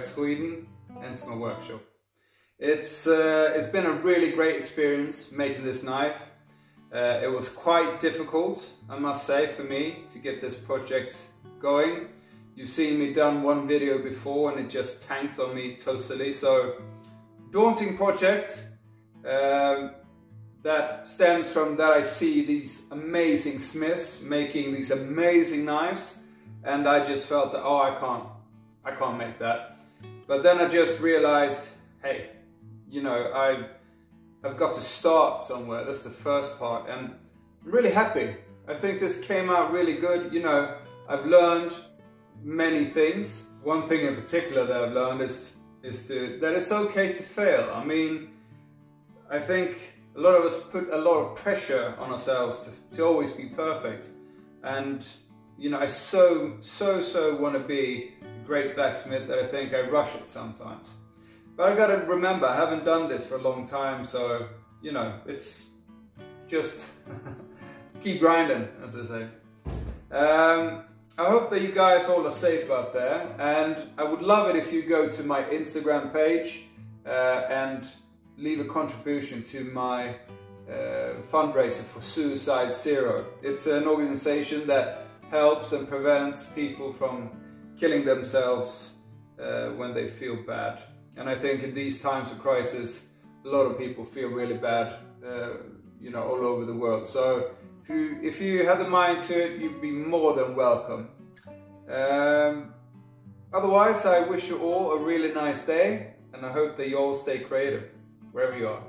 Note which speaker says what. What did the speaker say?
Speaker 1: Sweden, and to my workshop. It's been a really great experience making this knife. It was quite difficult, I must say, for me to get this project going. You've seen me done one video before and it just tanked on me totally, so daunting project that stems from that I see these amazing smiths making these amazing knives, and I just felt that, oh, I can't make that. But then I just realized, hey, you know, I've got to start somewhere. That's the first part, and I'm really happy. I think this came out really good. You know, I've learned many things. One thing in particular that I've learned is that it's okay to fail. I mean, I think a lot of us put a lot of pressure on ourselves to always be perfect, and you know, I so want to be a great blacksmith that I think I rush it sometimes. But I gotta remember, I haven't done this for a long time, so you know, it's just keep grinding, as they say. I hope that you guys all are safe out there, and I would love it if you go to my Instagram page and leave a contribution to my fundraiser for Suicide Zero. It's an organization that helps and prevents people from killing themselves when they feel bad. And I think in these times of crisis, a lot of people feel really bad, you know, all over the world. So if you have the mind to it, you'd be more than welcome. Otherwise, I wish you all a really nice day, and I hope that you all stay creative, wherever you are.